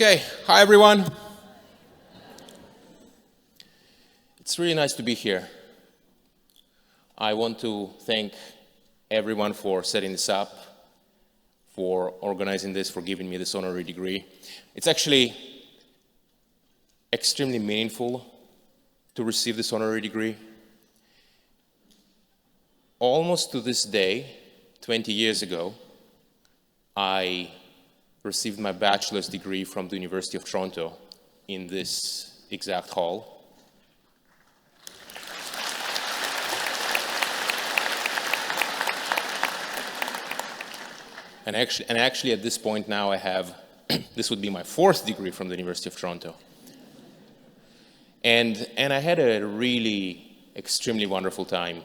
Okay, hi everyone. It's really nice to be here. I want to thank everyone for setting this up, for organizing this, for giving me this honorary degree. It's actually extremely meaningful to receive this honorary degree. Almost to this day, 20 years ago, I received my bachelor's degree from the University of Toronto in this exact hall. And actually at this point now I have, this would be my fourth degree from the University of Toronto. And I had a really extremely wonderful time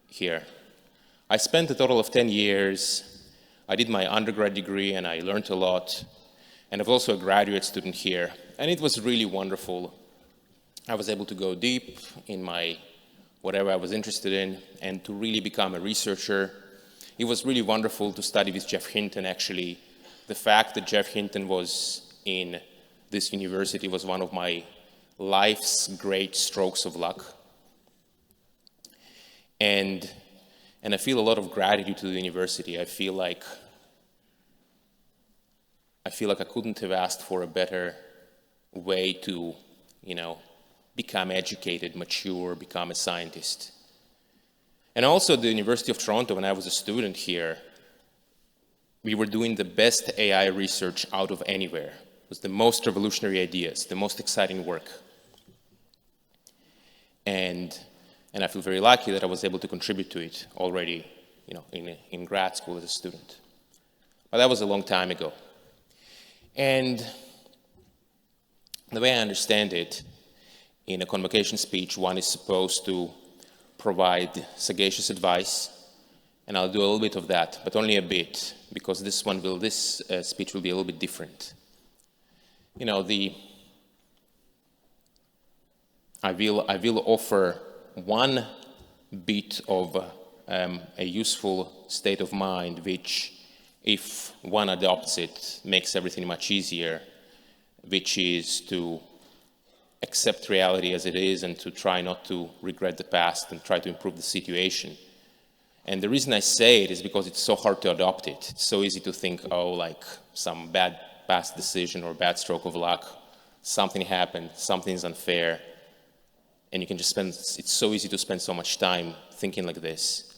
here. I spent a total of 10 years. I did my undergrad degree and I learned a lot. And I was also a graduate student here. And it was really wonderful. I was able to go deep in my whatever I was interested in and to really become a researcher. It was really wonderful to study with Geoffrey Hinton, actually. The fact that Geoffrey Hinton was in this university was one of my life's great strokes of luck. And I feel a lot of gratitude to the university. I feel like I couldn't have asked for a better way to, become educated, mature, become a scientist. And also at the University of Toronto, when I was a student here, we were doing the best AI research out of anywhere. It was the most revolutionary ideas, the most exciting work. And I feel very lucky that I was able to contribute to it already, in grad school as a student. But that was a long time ago. And the way I understand it, in a convocation speech, one is supposed to provide sagacious advice, and I'll do a little bit of that, but only a bit, because this speech will be a little bit different. I will offer one bit of a useful state of mind, which, if one adopts it, makes everything much easier, which is to accept reality as it is and to try not to regret the past and try to improve the situation. And the reason I say it is because it's so hard to adopt it. It's so easy to think, like some bad past decision or bad stroke of luck, something happened, something's unfair, and you can just it's so easy to spend so much time thinking like this.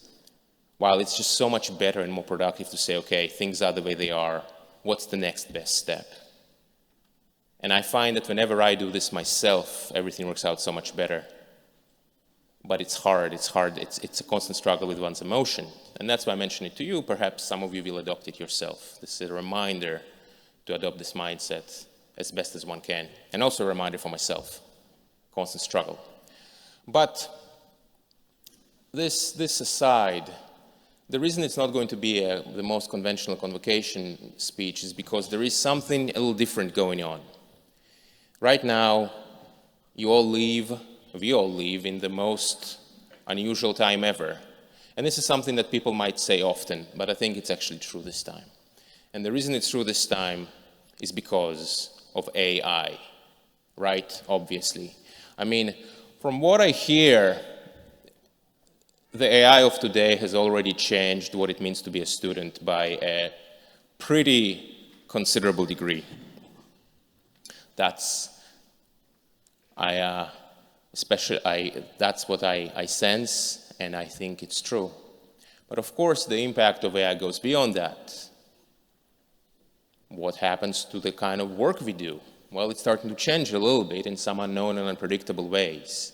While it's just so much better and more productive to say, okay, things are the way they are, what's the next best step? And I find that whenever I do this myself, everything works out so much better. But it's hard, it's a constant struggle with one's emotion. And that's why I mention it to you. Perhaps some of you will adopt it yourself. This is a reminder to adopt this mindset as best as one can. And also a reminder for myself, constant struggle. But this aside, the reason it's not going to be the most conventional convocation speech is because there is something a little different going on. Right now, we all live in the most unusual time ever. And this is something that people might say often, but I think it's actually true this time. And the reason it's true this time is because of AI, right? Obviously. I mean, from what I hear, the AI of today has already changed what it means to be a student by a pretty considerable degree. That's what I sense, and I think it's true. But of course, the impact of AI goes beyond that. What happens to the kind of work we do? Well, it's starting to change a little bit in some unknown and unpredictable ways.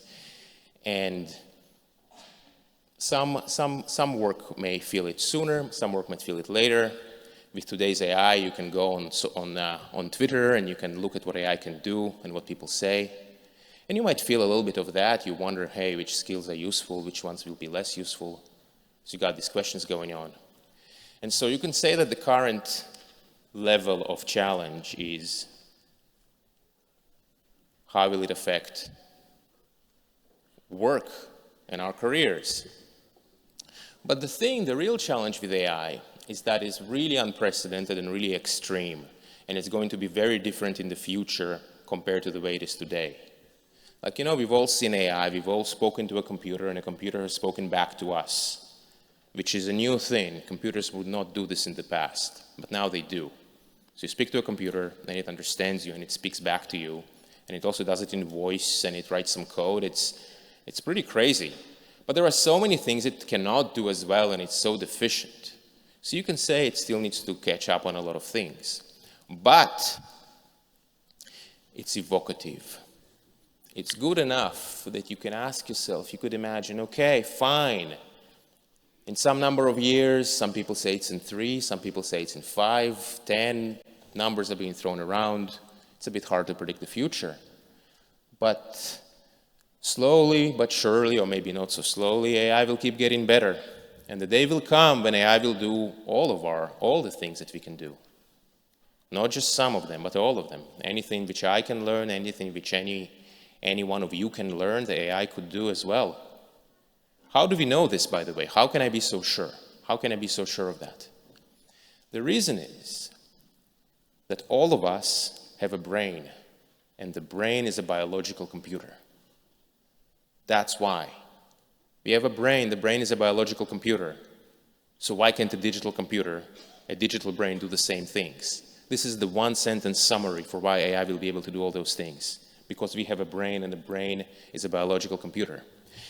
And some work may feel it sooner, some work might feel it later. With today's AI, you can go on Twitter and you can look at what AI can do and what people say. And you might feel a little bit of that. You wonder, hey, which skills are useful, which ones will be less useful. So you got these questions going on. And so you can say that the current level of challenge is, how will it affect work and our careers? But the real challenge with AI is that it's really unprecedented and really extreme. and it's going to be very different in the future compared to the way it is today. Like, we've all seen AI, we've all spoken to a computer, and a computer has spoken back to us, which is a new thing. Computers would not do this in the past, but now they do. So you speak to a computer, and it understands you, and it speaks back to you, and it also does it in voice, and it writes some code. It's pretty crazy. But there are so many things it cannot do as well, and it's so deficient. So you can say it still needs to catch up on a lot of things. But it's evocative. It's good enough that you can ask yourself, you could imagine, okay, fine. In some number of years, some people say it's in 3, some people say it's in 5, 10, numbers are being thrown around. It's a bit hard to predict the future. But slowly but surely, or maybe not so slowly, AI will keep getting better. And the day will come when AI will do all the things that we can do. Not just some of them, but all of them. Anything which I can learn, anything which any one of you can learn, the AI could do as well. How do we know this, by the way? How can I be so sure? How can I be so sure of that? The reason is that all of us have a brain, and the brain is a biological computer. That's why. We have a brain, the brain is a biological computer. So why can't a digital computer, a digital brain, do the same things? This is the one-sentence summary for why AI will be able to do all those things. Because we have a brain, and the brain is a biological computer.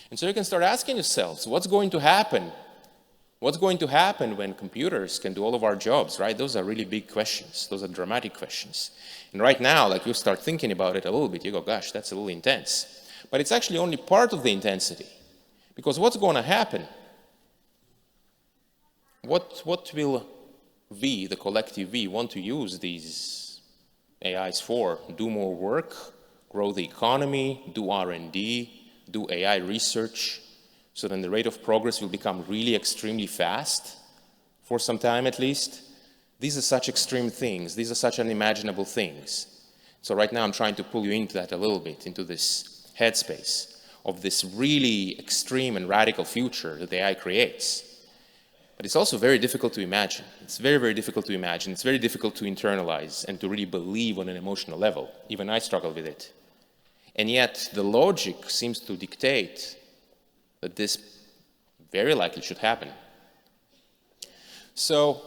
And so you can start asking yourselves, what's going to happen? What's going to happen when computers can do all of our jobs, right? Those are really big questions. Those are dramatic questions. And right now, like, you start thinking about it a little bit, you go, gosh, that's a little intense. But it's actually only part of the intensity. Because what's going to happen? What will we, the collective we, want to use these AIs for? Do more work, grow the economy, do R&D, do AI research, so then the rate of progress will become really extremely fast, for some time at least. These are such extreme things. These are such unimaginable things. So right now I'm trying to pull you into that a little bit, into this headspace of this really extreme and radical future that AI creates. But it's also very difficult to imagine. It's very, very difficult to imagine. It's very difficult to internalize and to really believe on an emotional level. Even I struggle with it. And yet the logic seems to dictate that this very likely should happen. So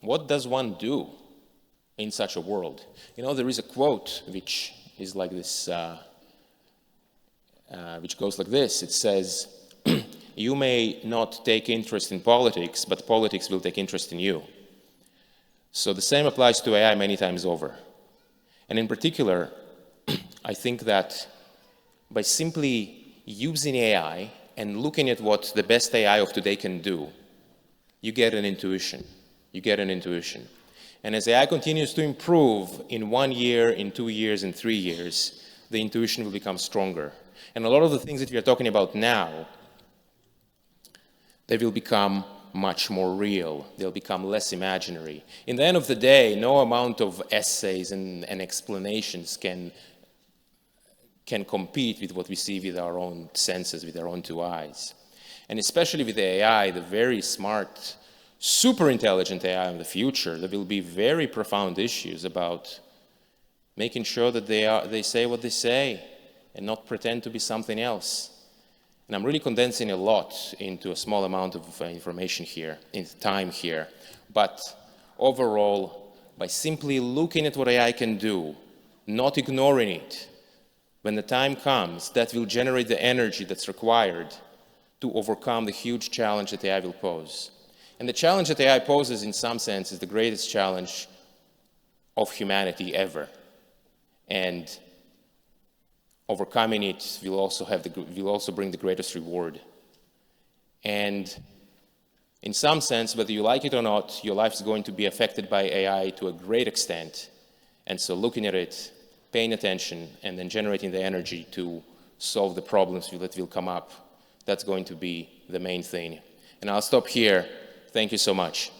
what does one do in such a world? There is a quote which is like this, which goes like this. It says, you may not take interest in politics, but politics will take interest in you. So the same applies to AI many times over. And in particular, I think that by simply using AI and looking at what the best AI of today can do, you get an intuition. You get an intuition. And as AI continues to improve in 1 year, in 2 years, in 3 years, the intuition will become stronger. And a lot of the things that we are talking about now, they will become much more real. They'll become less imaginary. In the end of the day, no amount of essays and explanations can compete with what we see with our own senses, with our own 2 eyes. And especially with AI, the very smart, super intelligent AI in the future, there will be very profound issues about making sure that they say what they say and not pretend to be something else. And I'm really condensing a lot into a small amount of information here, in time here. But overall, by simply looking at what AI can do, not ignoring it, when the time comes, that will generate the energy that's required to overcome the huge challenge that AI will pose. And the challenge that AI poses, in some sense, is the greatest challenge of humanity ever. And overcoming it will also bring the greatest reward. And in some sense, whether you like it or not, your life is going to be affected by AI to a great extent. And so looking at it, paying attention, and then generating the energy to solve the problems that will come up, that's going to be the main thing. And I'll stop here. Thank you so much.